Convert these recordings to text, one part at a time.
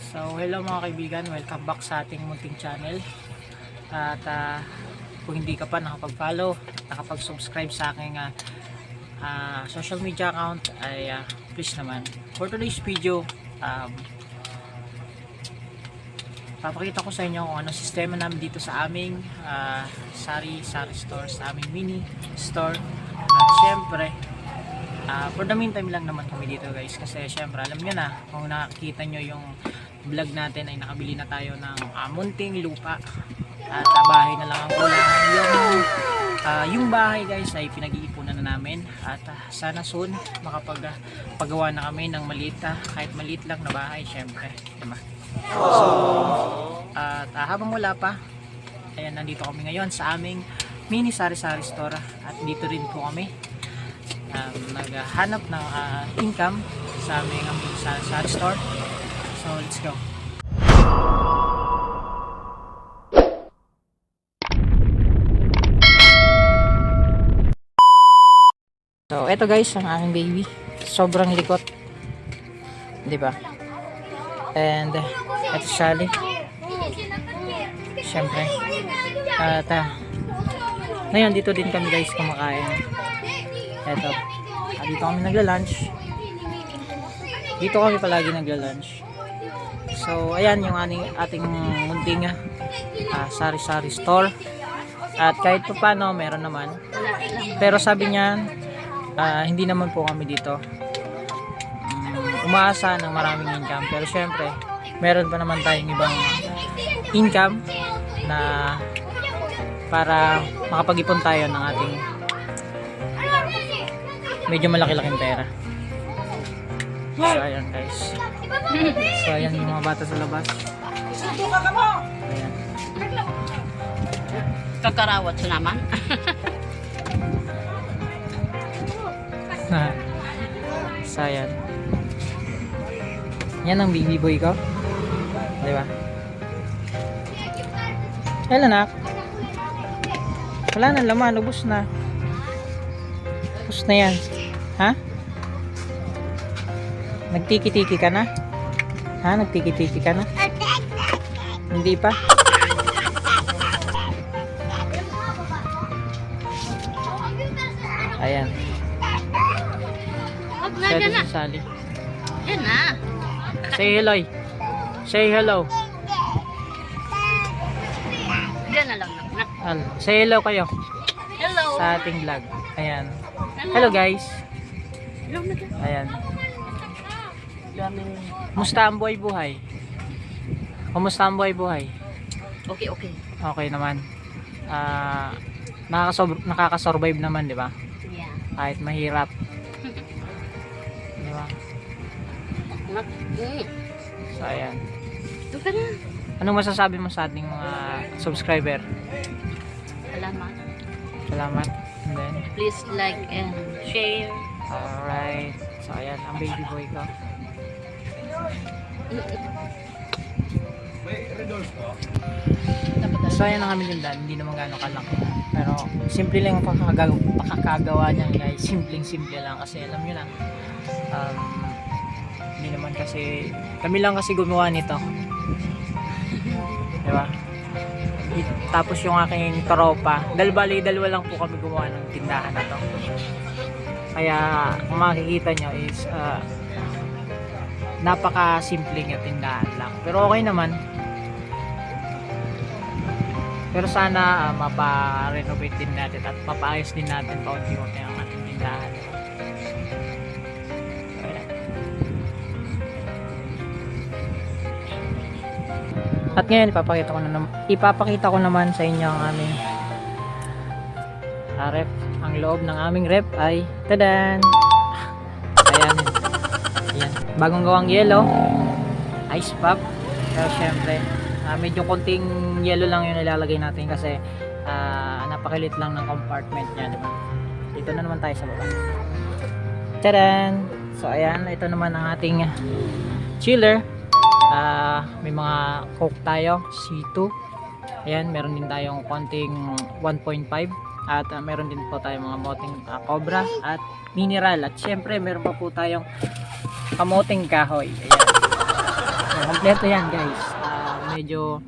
So hello mga kaibigan, welcome back sa ating munting channel. At kung hindi ka pa nakapag-follow, nakapag-subscribe sa aking social media account ay please naman. For today's video, papakita ko sa inyo kung anong sistema namin dito sa aming sari store, sa aming mini store. At syempre, for the meantime lang naman kami dito guys, kasi syempre alam nyo na, kung nakikita nyo yung vlog natin ay nakabili na tayo ng munting lupa at bahay na lang ang kulang. Yung bahay guys ay pinag-iipunan na namin at sana soon makapagpagawa na kami ng maliit, kahit maliit lang na bahay syempre, diba? So at habang wala pa, ayan, nandito kami ngayon sa aming mini sari-sari store at dito rin po kami naghahanap ng income sa aming sari store. So let's go. So eto guys ang aking baby, sobrang likot, di ba? And eto Sally, syempre. At ngayon dito din kami guys kumakain. Eto, dito kami nagla-lunch. Dito kami palagi nagla-lunch. So ayan yung ating munting sari-sari store. At kahit pa paano meron naman. Pero sabi niya hindi naman po kami dito umaasa ng maraming income. Pero syempre meron pa naman tayong ibang income na para makapag-ipon tayo ng ating medyo malaki-laking pera. So ayan guys. So ayan yung mga bata sa labas. Ayan. Kakarawat sa naman. So ayan. Yan ang baby boy ko. Diba? Hello nak. Wala na laman, ubos na. Ubos na yan. Ha? Nagtiki-tiki ka na? Ha? Nagtiki-tiki ka na? Hindi pa? Ayan. Pwede si Sally. Yan na. Say hello. Say hello. Yan na lang. Say hello kayo Hello. sa ating vlog. Ayan. Hello guys. Hello na dyan. Ayan. Daming... Kumusta ang buhay-buhay? Kumusta ang buhay-buhay? Okay, okay. Okay naman. Nakaka-survive naman, di ba? Yeah. Kahit mahirap. Di ba? So, ayan. Ito ka na. Anong masasabi mo sa ating mga subscriber? Salamat. Salamat. And then, Please like and share. alright. So, ayan. Ang baby boy ko. So, ayan ang aming tindahan. Hindi naman gano'ng kalaki. Pero, simple lang ang pakakagawa niya guys. Simpleng-simple lang. Kasi, alam nyo na, hindi naman kasi, kami lang kasi gumawa nito. Diba? Tapos yung aking tropa, dalawa lang po kami gumawa ng tindahan na to. Kaya kung makikita nyo is napaka simpleng yung tindahan lang, pero okay naman. Pero sana mapa-renovate din natin at mapaayos din natin paunti-unti ang ating tindahan. At ngayon ipapakita ko naman sa inyo ang aming ref. Ang loob ng aming ref ay tadan. Ayan. Ayan. Bagong gawang yellow. Ice pop. Pero syempre, medyo konting yellow lang yung nilalagay natin kasi napakalit lang ng compartment niya, diba? Dito na naman tayo sa baba. Tadan. So ayan, ito naman ang ating chiller. May mga coke tayo, C2. Ayan, meron din tayong konting 1.5 at meron din po tayong mga moting cobra at mineral, at syempre meron pa po tayong kamoting kahoy. Ayan. So, Ito yan guys, medyo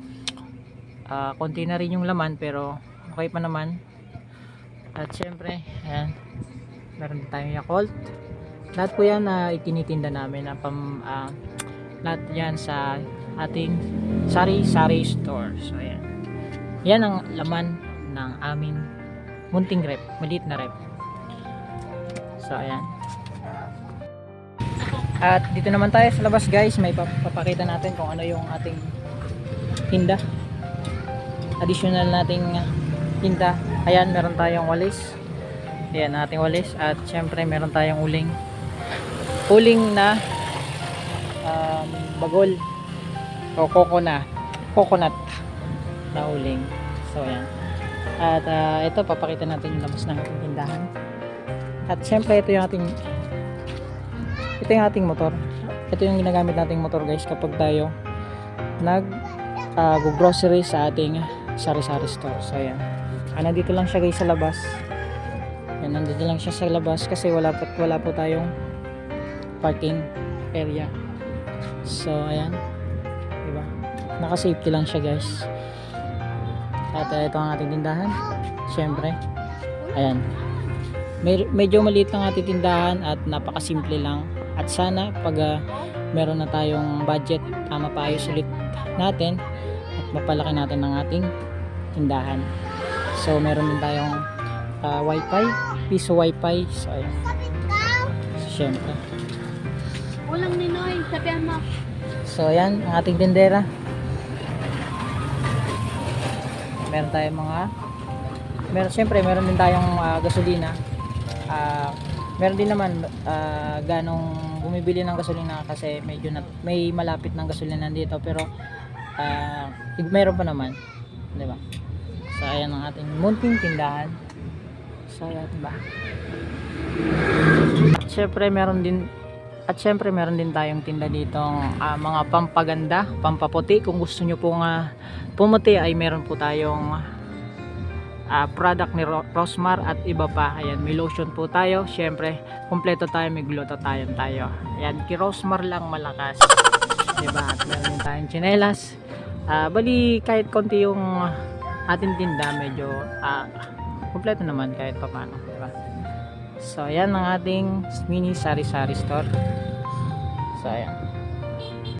konti na rin yung laman pero okay pa naman. At syempre, ayan, meron tayong Yakult. Lahat po yan na itinitinda namin na lahat yan sa ating sari-sari store. So ayan, yan ang laman ng aming munting rep, maliit na rep. So ayan. At dito naman tayo sa labas guys, may papakita natin kung ano yung ating tinda. Additional nating tinda. Ayan, meron tayong walis. Ayan, ating walis. At syempre meron tayong uling. Uling na bagol o coconut na uling. So ayan. At ito, papakita natin yung labas ng ating tindahan. At syempre ito yung ating motor. Ito yung ginagamit nating motor guys kapag tayo grocery sa ating sari-sari store. So ayan, nandito lang siya guys sa labas. Ayan, nandito lang siya sa labas kasi wala po tayong parking area. So ayan, diba, naka-safety lang siya guys. At ito ang ating tindahan. Syempre ayan, medyo maliit lang ating tindahan at napakasimple lang. At sana pag meron na tayong budget, mapaayos ulit natin at mapalaki natin ang ating tindahan. So meron din tayong wifi, piso wifi. So ayan, so, syempre Walang ninoy, sabihan mo. so ayan ang ating tindera. Syempre meron din tayong gasolina. Meron din naman ganong bumibili ng gasolina kasi medyo may malapit ng gasolina dito, pero meron pa naman, di ba? So ayan ang ating munting tindahan. So ayan, diba? At syempre meron din tayong tinda ditong mga pampaganda, pampaputi. Kung gusto nyo pong pumuti ay meron po tayong product ni Rosmar at iba pa. Ayan, may lotion po tayo. Syempre, kompleto tayo, may glutathione tayo. Ayan, kay Rosmar lang malakas. Diba? At meron din tayong tsinelas. Bali, kahit konti yung ating tinda, medyo kompleto naman kahit pa paano. Diba? So, ayan ang ating mini sari-sari store. So, ayan.